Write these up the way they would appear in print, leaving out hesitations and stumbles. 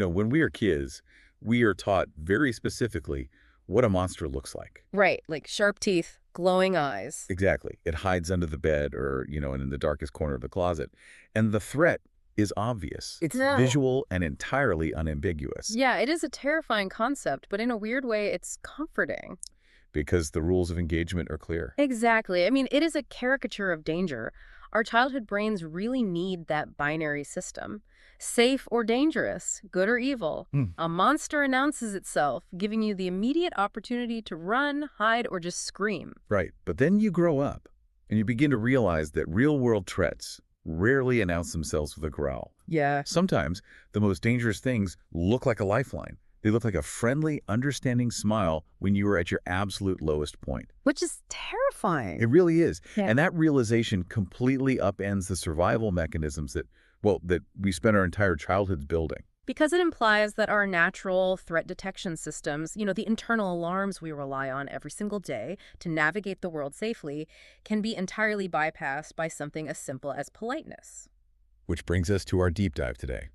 When we are kids, we are taught very specifically what a monster looks like. Right, like sharp teeth, glowing eyes. Exactly. It hides under the bed or, and in the darkest corner of the closet. And the threat is obvious. It's visual and entirely unambiguous Yeah, it is a terrifying concept, but in a weird way, it's comforting. because the rules of engagement are clear. Exactly. I mean, it is a caricature of danger. Our childhood brains really need that binary system. Safe or dangerous, good or evil. Hmm. A monster announces itself, giving you the immediate opportunity to run, hide, or just scream. Right. But then you grow up and you begin to realize that real-world threats rarely announce themselves with a growl. Yeah. Sometimes the most dangerous things look like a lifeline. They look like a friendly, understanding smile when you are at your absolute lowest point. Which is terrifying. It really is. Yeah. And that realization completely upends the survival mechanisms that we spent our entire childhoods building. Because it implies that our natural threat detection systems, the internal alarms we rely on every single day to navigate the world safely, can be entirely bypassed by something as simple as politeness. Which brings us to our deep dive today.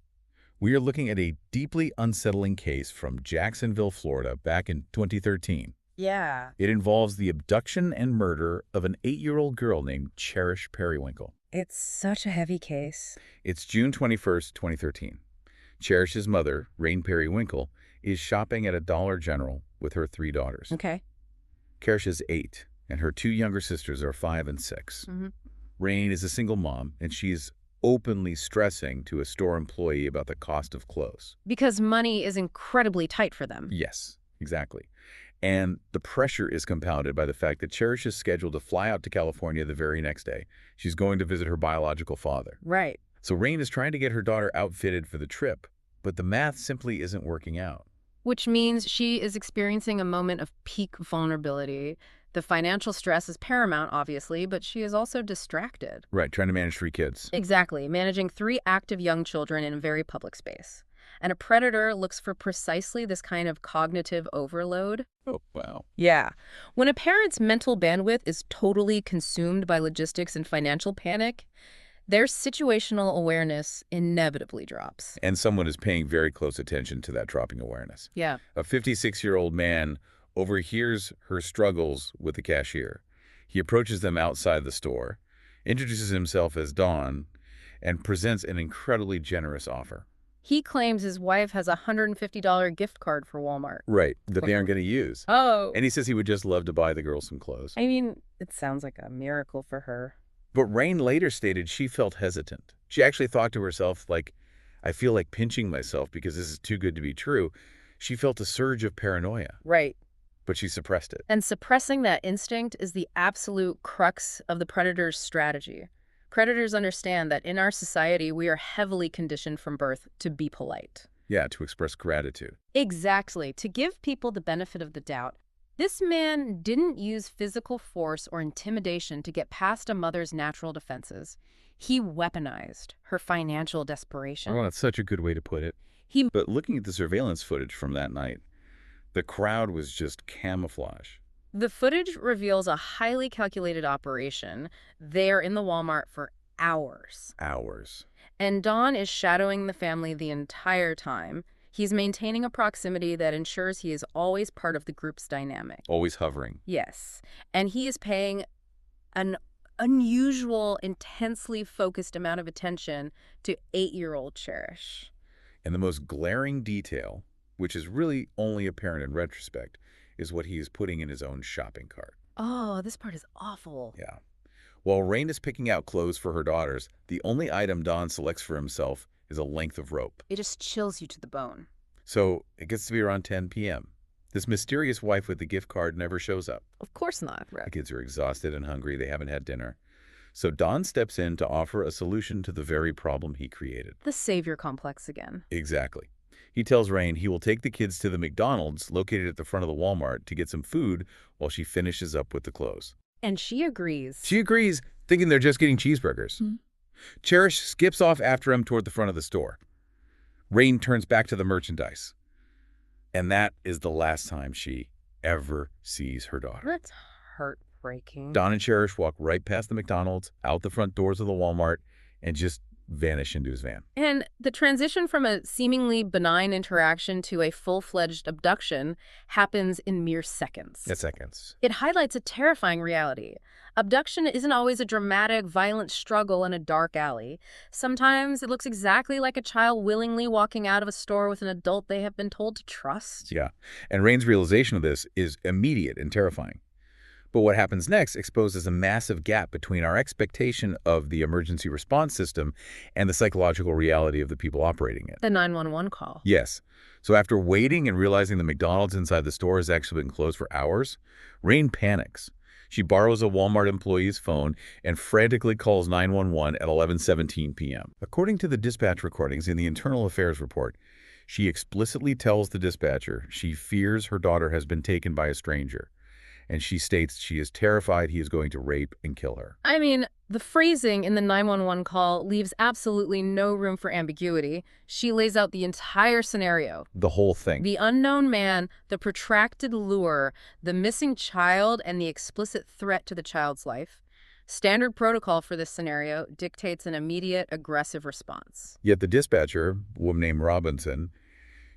We are looking at a deeply unsettling case from Jacksonville, Florida, back in 2013. Yeah. It involves the abduction and murder of an 8-year-old girl named Cherish Perrywinkle. It's such a heavy case. It's June 21st, 2013. Cherish's mother, Rain Perrywinkle, is shopping at a Dollar General with her 3 daughters. Okay. Cherish is 8, and her 2 younger sisters are 5 and 6. Mm-hmm. Rain is a single mom, and she's openly stressing to a store employee about the cost of clothes. Because money is incredibly tight for them. Yes, exactly. And the pressure is compounded by the fact that Cherish is scheduled to fly out to California the very next day. She's going to visit her biological father. Right. So Rain is trying to get her daughter outfitted for the trip, but the math simply isn't working out. Which means she is experiencing a moment of peak vulnerability. The financial stress is paramount, obviously, but she is also distracted. Right, trying to manage 3 kids. Exactly, managing 3 active young children in a very public space. And a predator looks for precisely this kind of cognitive overload. Oh, wow. Yeah. When a parent's mental bandwidth is totally consumed by logistics and financial panic, their situational awareness inevitably drops. And someone is paying very close attention to that dropping awareness. Yeah. A 56-year-old man overhears her struggles with the cashier. He approaches them outside the store, introduces himself as Don, and presents an incredibly generous offer. He claims his wife has a $150 gift card for Walmart. Right, that they aren't going to use. Oh. And he says he would just love to buy the girl some clothes. I mean, it sounds like a miracle for her. But Rain later stated she felt hesitant. She actually thought to herself, like, I feel like pinching myself because this is too good to be true. She felt a surge of paranoia. Right. But she suppressed it. And suppressing that instinct is the absolute crux of the predator's strategy. Predators understand that in our society, we are heavily conditioned from birth to be polite. Yeah, to express gratitude. Exactly. To give people the benefit of the doubt. This man didn't use physical force or intimidation to get past a mother's natural defenses. He weaponized her financial desperation. Oh, that's such a good way to put it. But looking at the surveillance footage from that night, the crowd was just camouflage. The footage reveals a highly calculated operation there in the Walmart for hours. Hours. And Don is shadowing the family the entire time. He's maintaining a proximity that ensures he is always part of the group's dynamic. Always hovering. Yes. And he is paying an unusual, intensely focused amount of attention to 8-year-old Cherish. And the most glaring detail, which is really only apparent in retrospect, is what he is putting in his own shopping cart. Oh, this part is awful. Yeah. While Rain is picking out clothes for her daughters, the only item Don selects for himself is a length of rope. It just chills you to the bone. So it gets to be around 10 p.m. This mysterious wife with the gift card never shows up. Of course not. The kids are exhausted and hungry. They haven't had dinner. So Don steps in to offer a solution to the very problem he created. The savior complex again. Exactly. He tells Rain he will take the kids to the McDonald's located at the front of the Walmart to get some food while she finishes up with the clothes. And she agrees. She agrees, thinking they're just getting cheeseburgers. Mm-hmm. Cherish skips off after him toward the front of the store. Rain turns back to the merchandise. And that is the last time she ever sees her daughter. That's heartbreaking. Don and Cherish walk right past the McDonald's, out the front doors of the Walmart, and just vanish into his van. And the transition from a seemingly benign interaction to a full-fledged abduction happens in mere seconds. At seconds. It highlights a terrifying reality. Abduction isn't always a dramatic, violent struggle in a dark alley. Sometimes it looks exactly like a child willingly walking out of a store with an adult they have been told to trust. Yeah. And Rain's realization of this is immediate and terrifying. But what happens next exposes a massive gap between our expectation of the emergency response system and the psychological reality of the people operating it. The 911 call. Yes. So after waiting and realizing the McDonald's inside the store has actually been closed for hours, Rain panics. She borrows a Walmart employee's phone and frantically calls 911 at 11:17 p.m. According to the dispatch recordings in the Internal Affairs report, she explicitly tells the dispatcher she fears her daughter has been taken by a stranger, and she states she is terrified he is going to rape and kill her. I mean, the phrasing in the 911 call leaves absolutely no room for ambiguity. She lays out the entire scenario. The whole thing. The unknown man, the protracted lure, the missing child, and the explicit threat to the child's life. Standard protocol for this scenario dictates an immediate, aggressive response. Yet the dispatcher, a woman named Robinson,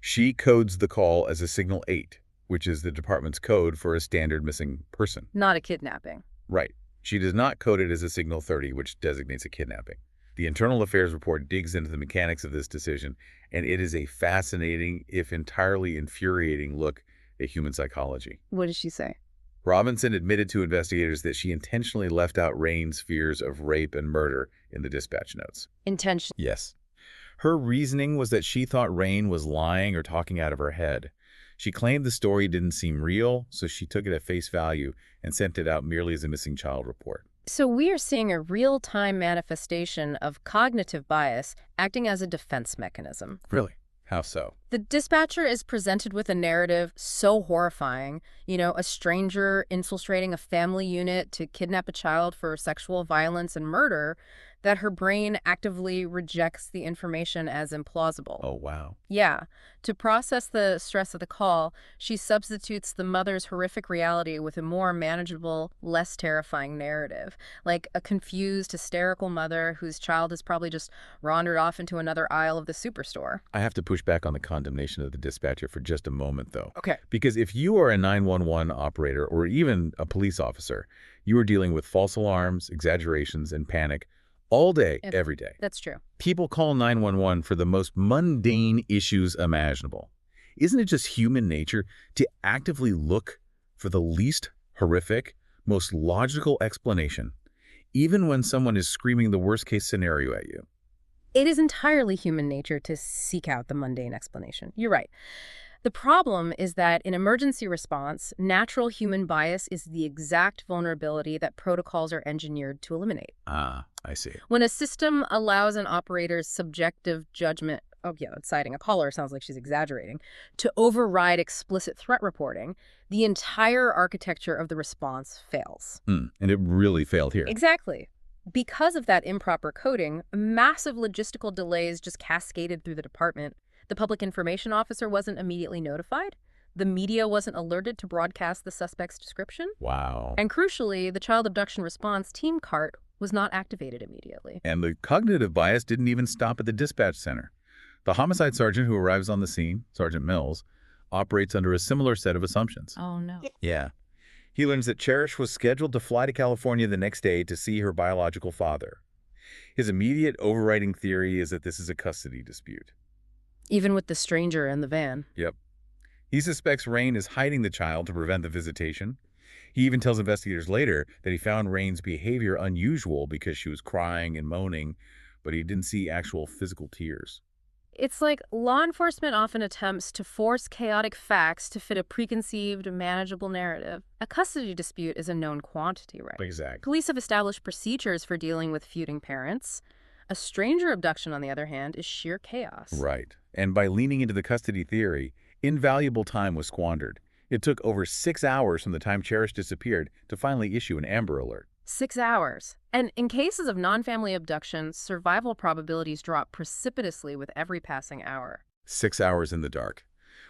she codes the call as a signal 8, which is the department's code for a standard missing person. Not a kidnapping. Right. She does not code it as a signal 30, which designates a kidnapping. The Internal Affairs report digs into the mechanics of this decision, and it is a fascinating, if entirely infuriating, look at human psychology. What did she say? Robinson admitted to investigators that she intentionally left out Rain's fears of rape and murder in the dispatch notes. Intention. Yes. Her reasoning was that she thought Rain was lying or talking out of her head. She claimed the story didn't seem real, so she took it at face value and sent it out merely as a missing child report. So we are seeing a real-time manifestation of cognitive bias acting as a defense mechanism. Really? How so? The dispatcher is presented with a narrative so horrifying, a stranger infiltrating a family unit to kidnap a child for sexual violence and murder, that her brain actively rejects the information as implausible. Oh, wow. Yeah. To process the stress of the call, she substitutes the mother's horrific reality with a more manageable, less terrifying narrative, like a confused, hysterical mother whose child has probably just wandered off into another aisle of the superstore. I have to push back on the condemnation of the dispatcher for just a moment, though. Okay. Because if you are a 911 operator or even a police officer, you are dealing with false alarms, exaggerations, and panic all day, every day. That's true. People call 911 for the most mundane issues imaginable. Isn't it just human nature to actively look for the least horrific, most logical explanation, even when someone is screaming the worst-case scenario at you? It is entirely human nature to seek out the mundane explanation. You're right. The problem is that in emergency response, natural human bias is the exact vulnerability that protocols are engineered to eliminate. Ah, I see. When a system allows an operator's subjective judgment, it's citing a caller, sounds like she's exaggerating, to override explicit threat reporting, the entire architecture of the response fails. And it really failed here. Exactly. Because of that improper coding, massive logistical delays just cascaded through the department. The public information officer wasn't immediately notified. The media wasn't alerted to broadcast the suspect's description. Wow. And crucially, the child abduction response team CART was not activated immediately. And the cognitive bias didn't even stop at the dispatch center. The homicide sergeant who arrives on the scene, Sergeant Mills, operates under a similar set of assumptions. Oh, no. Yeah. He learns that Cherish was scheduled to fly to California the next day to see her biological father. His immediate overriding theory is that this is a custody dispute. Even with the stranger in the van. Yep. He suspects Rain is hiding the child to prevent the visitation. He even tells investigators later that he found Rain's behavior unusual because she was crying and moaning, but he didn't see actual physical tears. It's like law enforcement often attempts to force chaotic facts to fit a preconceived, manageable narrative. A custody dispute is a known quantity, right? Exactly. Police have established procedures for dealing with feuding parents. A stranger abduction, on the other hand, is sheer chaos. Right. And by leaning into the custody theory, invaluable time was squandered. It took over 6 hours from the time Cherish disappeared to finally issue an Amber Alert. 6 hours. And in cases of non-family abductions, survival probabilities drop precipitously with every passing hour. 6 hours in the dark.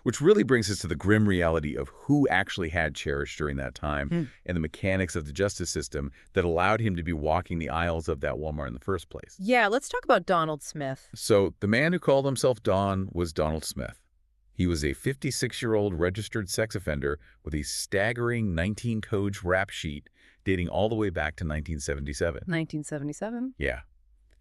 Which really brings us to the grim reality of who actually had Cherish during that time Hmm. and the mechanics of the justice system that allowed him to be walking the aisles of that Walmart in the first place. Yeah, let's talk about Donald Smith. So the man who called himself Don was Donald Smith. He was a 56-year-old registered sex offender with a staggering 19-codes rap sheet dating all the way back to 1977. 1977. Yeah.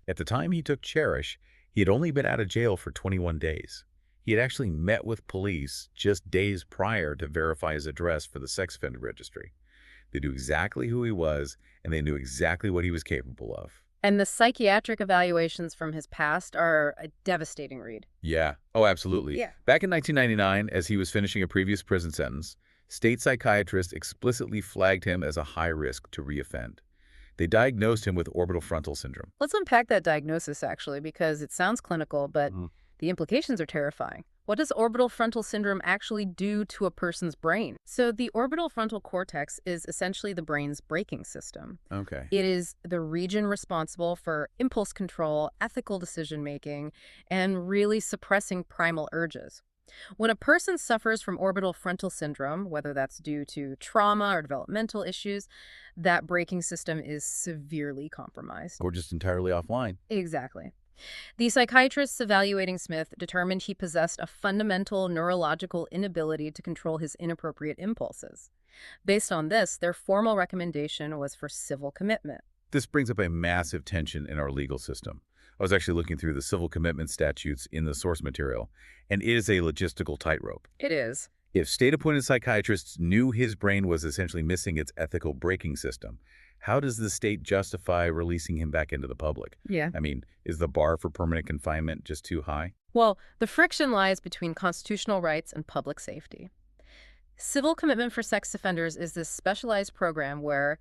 At the time he took Cherish, he had only been out of jail for 21 days. He had actually met with police just days prior to verify his address for the sex offender registry. They knew exactly who he was, and they knew exactly what he was capable of. And the psychiatric evaluations from his past are a devastating read. Yeah. Oh, absolutely. Yeah. Back in 1999, as he was finishing a previous prison sentence, state psychiatrists explicitly flagged him as a high risk to reoffend. They diagnosed him with orbital frontal syndrome. Let's unpack that diagnosis, actually, because it sounds clinical, but the implications are terrifying. What does orbital frontal syndrome actually do to a person's brain? So the orbital frontal cortex is essentially the brain's braking system. Okay. It is the region responsible for impulse control, ethical decision-making, and really suppressing primal urges. When a person suffers from orbital frontal syndrome, whether that's due to trauma or developmental issues, that braking system is severely compromised. Or just entirely offline. Exactly. The psychiatrists evaluating Smith determined he possessed a fundamental neurological inability to control his inappropriate impulses. Based on this, their formal recommendation was for civil commitment. This brings up a massive tension in our legal system. I was actually looking through the civil commitment statutes in the source material, and it is a logistical tightrope. It is. If state-appointed psychiatrists knew his brain was essentially missing its ethical braking system, how does the state justify releasing him back into the public? Yeah. I mean, is the bar for permanent confinement just too high? Well, the friction lies between constitutional rights and public safety. Civil commitment for sex offenders is this specialized program where,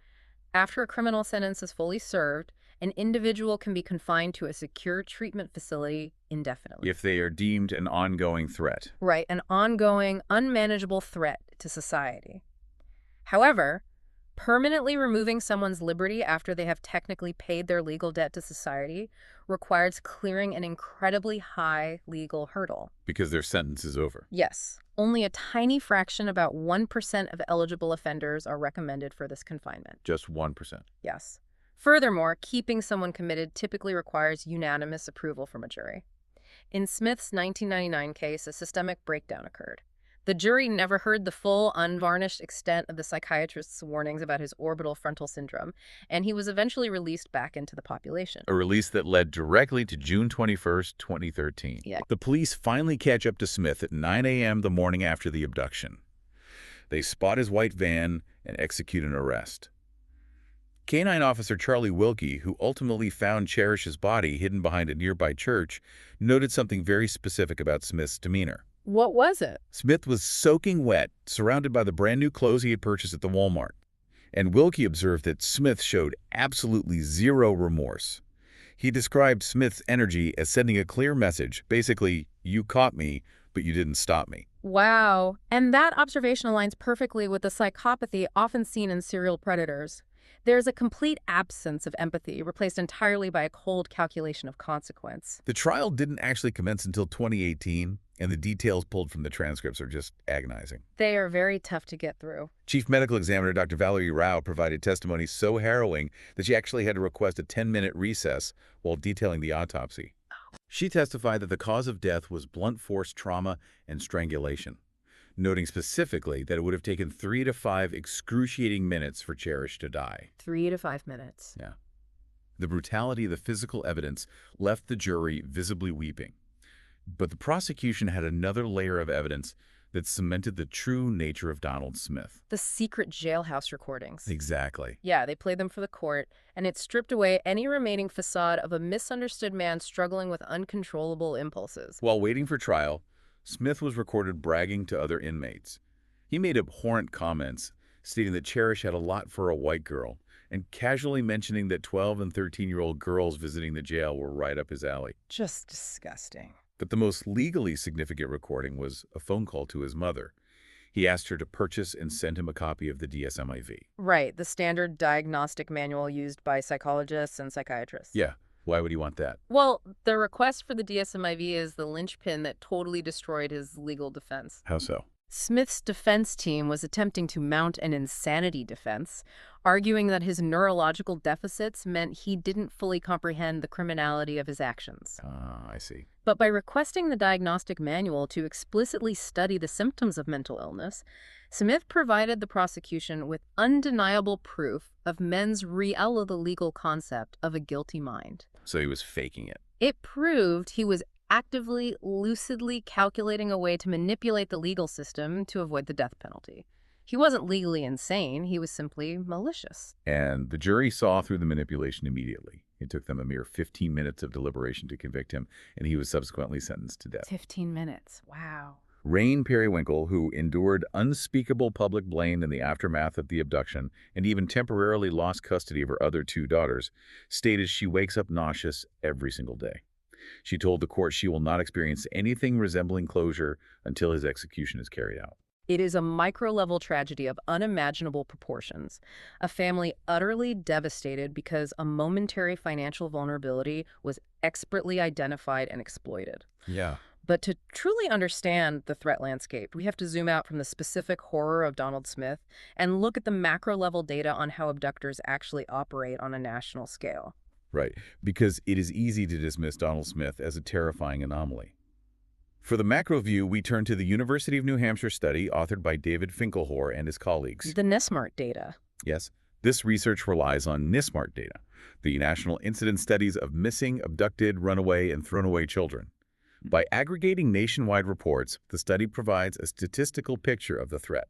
after a criminal sentence is fully served, an individual can be confined to a secure treatment facility indefinitely. If they are deemed an ongoing threat. Right, an ongoing, unmanageable threat to society. However, permanently removing someone's liberty after they have technically paid their legal debt to society requires clearing an incredibly high legal hurdle. Because their sentence is over. Yes, only a tiny fraction, about 1% of eligible offenders, are recommended for this confinement. Just 1%. Yes. Furthermore, keeping someone committed typically requires unanimous approval from a jury. In Smith's 1999 case, a systemic breakdown occurred. The jury never heard the full, unvarnished extent of the psychiatrist's warnings about his orbital frontal syndrome, and he was eventually released back into the population. A release that led directly to June 21st, 2013. Yeah. The police finally catch up to Smith at 9 a.m. the morning after the abduction. They spot his white van and execute an arrest. Canine officer Charlie Wilkie, who ultimately found Cherish's body hidden behind a nearby church, noted something very specific about Smith's demeanor. What was it? Smith was soaking wet, surrounded by the brand-new clothes he had purchased at the Walmart. And Wilkie observed that Smith showed absolutely zero remorse. He described Smith's energy as sending a clear message, basically, you caught me, but you didn't stop me. Wow. And that observation aligns perfectly with the psychopathy often seen in serial predators. There's a complete absence of empathy, replaced entirely by a cold calculation of consequence. The trial didn't actually commence until 2018, and the details pulled from the transcripts are just agonizing. They are very tough to get through. Chief Medical Examiner Dr. Valerie Rao provided testimony so harrowing that she actually had to request a 10-minute recess while detailing the autopsy. She testified that the cause of death was blunt force trauma and strangulation, noting specifically that it would have taken 3 to 5 excruciating minutes for Cherish to die. 3 to 5 minutes. Yeah. The brutality of the physical evidence left the jury visibly weeping. But the prosecution had another layer of evidence that cemented the true nature of Donald Smith. The secret jailhouse recordings. Exactly. Yeah, they played them for the court, and it stripped away any remaining facade of a misunderstood man struggling with uncontrollable impulses. While waiting for trial, Smith was recorded bragging to other inmates. He made abhorrent comments, stating that Cherish had a lot for a white girl, and casually mentioning that 12 and 13-year-old girls visiting the jail were right up his alley. Just disgusting. But the most legally significant recording was a phone call to his mother. He asked her to purchase and send him a copy of the DSM-IV. Right, the standard diagnostic manual used by psychologists and psychiatrists. Yeah. Why would he want that? Well, the request for the DSMIV is the linchpin that totally destroyed his legal defense. How so? Smith's defense team was attempting to mount an insanity defense, arguing that his neurological deficits meant he didn't fully comprehend the criminality of his actions. Ah, I see. But by requesting the diagnostic manual to explicitly study the symptoms of mental illness, Smith provided the prosecution with undeniable proof of men's the legal concept of a guilty mind. So he was faking it. It proved he was actively, lucidly calculating a way to manipulate the legal system to avoid the death penalty. He wasn't legally insane, he was simply malicious. And the jury saw through the manipulation immediately. It took them a mere 15 minutes of deliberation to convict him, and he was subsequently sentenced to death. 15 minutes. Wow. Cherish Perrywinkle, who endured unspeakable public blame in the aftermath of the abduction and even temporarily lost custody of her other 2 daughters, stated she wakes up nauseous every single day. She told the court she will not experience anything resembling closure until his execution is carried out. It is a micro-level tragedy of unimaginable proportions. A family utterly devastated because a momentary financial vulnerability was expertly identified and exploited. Yeah. But to truly understand the threat landscape, we have to zoom out from the specific horror of Donald Smith and look at the macro-level data on how abductors actually operate on a national scale. Right, because it is easy to dismiss Donald Smith as a terrifying anomaly. For the macro view, we turn to the University of New Hampshire study authored by David Finkelhor and his colleagues. The NISMART data. Yes, this research relies on NISMART data, the National Incident Studies of Missing, Abducted, Runaway, and Thrown-Away Children. By aggregating nationwide reports, the study provides a statistical picture of the threat.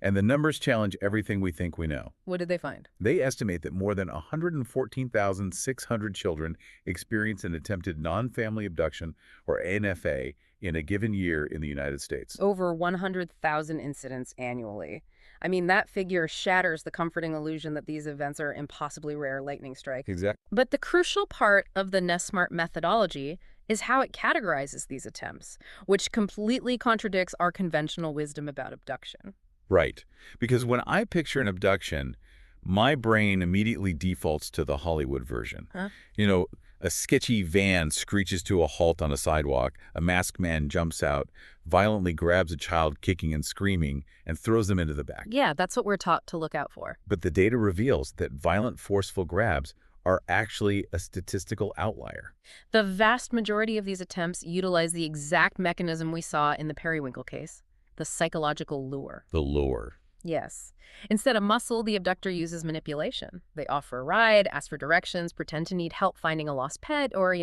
And the numbers challenge everything we think we know. What did they find? They estimate that more than 114,600 children experience an attempted non-family abduction, or ANFA, in a given year in the United States. Over 100,000 incidents annually. I mean, that figure shatters the comforting illusion that these events are impossibly rare lightning strikes. Exactly. But the crucial part of the NISMART methodology is how it categorizes these attempts, which completely contradicts our conventional wisdom about abduction. Right. Because when I picture an abduction, my brain immediately defaults to the Hollywood version. Huh? You know, a sketchy van screeches to a halt on a sidewalk, a masked man jumps out, violently grabs a child kicking and screaming, and throws them into the back. Yeah, that's what we're taught to look out for. But the data reveals that violent, forceful grabs are actually a statistical outlier. The vast majority of these attempts utilize the exact mechanism we saw in the Perrywinkle case, the psychological lure. The lure. Yes. Instead of muscle, the abductor uses manipulation. They offer a ride, ask for directions, pretend to need help finding a lost pet, or,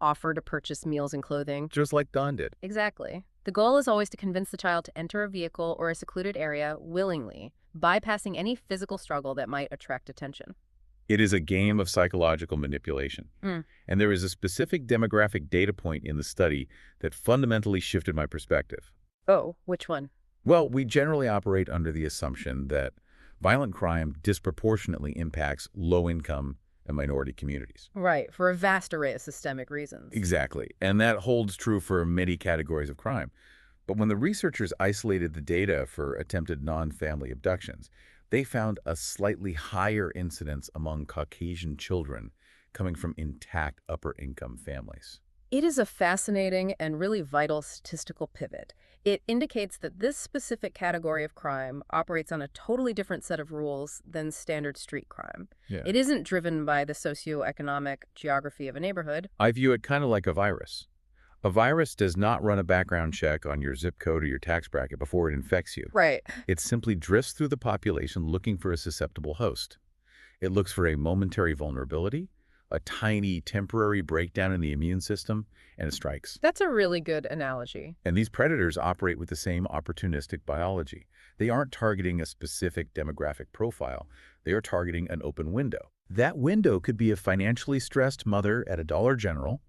offer to purchase meals and clothing. Just like Don did. Exactly. The goal is always to convince the child to enter a vehicle or a secluded area willingly, bypassing any physical struggle that might attract attention. It is a game of psychological manipulation. And there is a specific demographic data point in the study that fundamentally shifted my perspective. Oh, which one? Well, we generally operate under the assumption that violent crime disproportionately impacts low-income and minority communities. Right, for a vast array of systemic reasons. Exactly, and that holds true for many categories of crime. But when the researchers isolated the data for attempted non-family abductions, they found a slightly higher incidence among Caucasian children coming from intact upper-income families. It is a fascinating and really vital statistical pivot. It indicates that this specific category of crime operates on a totally different set of rules than standard street crime. Yeah. It isn't driven by the socioeconomic geography of a neighborhood. I view it kind of like a virus. A virus does not run a background check on your zip code or your tax bracket before it infects you. Right. It simply drifts through the population looking for a susceptible host. It looks for a momentary vulnerability, a tiny temporary breakdown in the immune system, and it strikes. That's a really good analogy. And these predators operate with the same opportunistic biology. They aren't targeting a specific demographic profile. They are targeting an open window. That window could be a financially stressed mother at a Dollar General,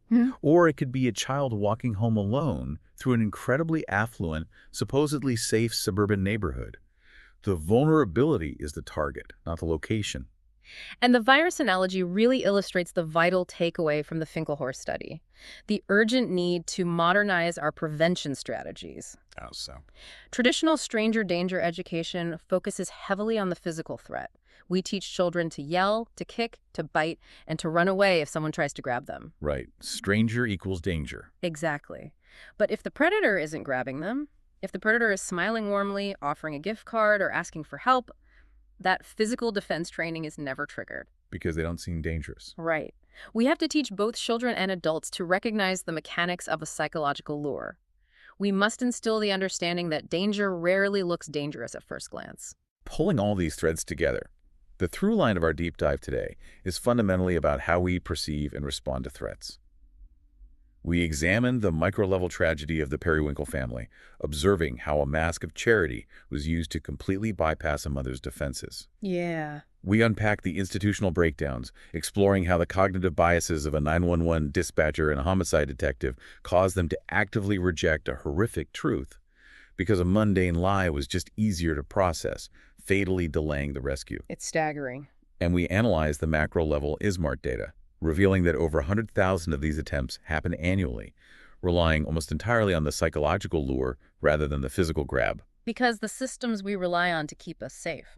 or it could be a child walking home alone through an incredibly affluent, supposedly safe suburban neighborhood. The vulnerability is the target, not the location. And the virus analogy really illustrates the vital takeaway from the Finkelhor study, the urgent need to modernize our prevention strategies. Oh, so. Traditional stranger danger education focuses heavily on the physical threat. We teach children to yell, to kick, to bite, and to run away if someone tries to grab them. Right. Stranger equals danger. Exactly. But if the predator isn't grabbing them, if the predator is smiling warmly, offering a gift card, or asking for help, that physical defense training is never triggered. Because they don't seem dangerous. Right. We have to teach both children and adults to recognize the mechanics of a psychological lure. We must instill the understanding that danger rarely looks dangerous at first glance. Pulling all these threads together, the through line of our deep dive today is fundamentally about how we perceive and respond to threats. We examined the micro-level tragedy of the Perrywinkle family, observing how a mask of charity was used to completely bypass a mother's defenses. Yeah. We unpacked the institutional breakdowns, exploring how the cognitive biases of a 911 dispatcher and a homicide detective caused them to actively reject a horrific truth because a mundane lie was just easier to process, fatally delaying the rescue. It's staggering. And we analyzed the macro-level ISMART data, revealing that over 100,000 of these attempts happen annually, relying almost entirely on the psychological lure rather than the physical grab. Because the systems we rely on to keep us safe,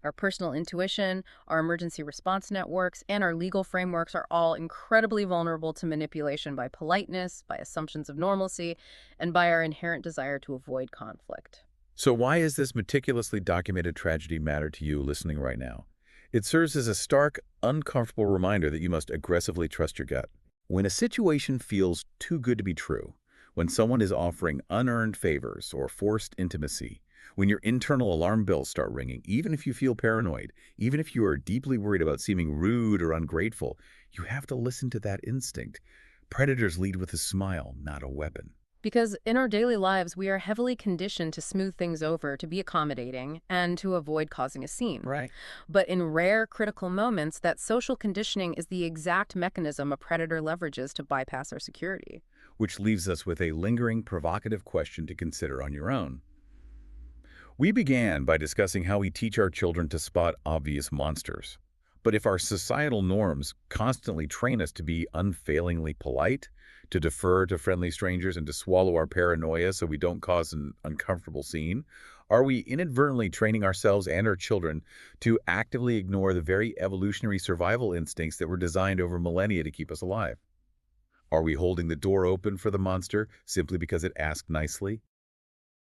our personal intuition, our emergency response networks, and our legal frameworks are all incredibly vulnerable to manipulation by politeness, by assumptions of normalcy, and by our inherent desire to avoid conflict. So why is this meticulously documented tragedy matter to you listening right now? It serves as a stark, uncomfortable reminder that you must aggressively trust your gut. When a situation feels too good to be true, when someone is offering unearned favors or forced intimacy, when your internal alarm bells start ringing, even if you feel paranoid, even if you are deeply worried about seeming rude or ungrateful, you have to listen to that instinct. Predators lead with a smile, not a weapon. Because in our daily lives, we are heavily conditioned to smooth things over, to be accommodating, and to avoid causing a scene. Right. But in rare, critical moments, that social conditioning is the exact mechanism a predator leverages to bypass our security. Which leaves us with a lingering, provocative question to consider on your own. We began by discussing how we teach our children to spot obvious monsters. But if our societal norms constantly train us to be unfailingly polite, to defer to friendly strangers, and to swallow our paranoia so we don't cause an uncomfortable scene, are we inadvertently training ourselves and our children to actively ignore the very evolutionary survival instincts that were designed over millennia to keep us alive? Are we holding the door open for the monster simply because it asked nicely?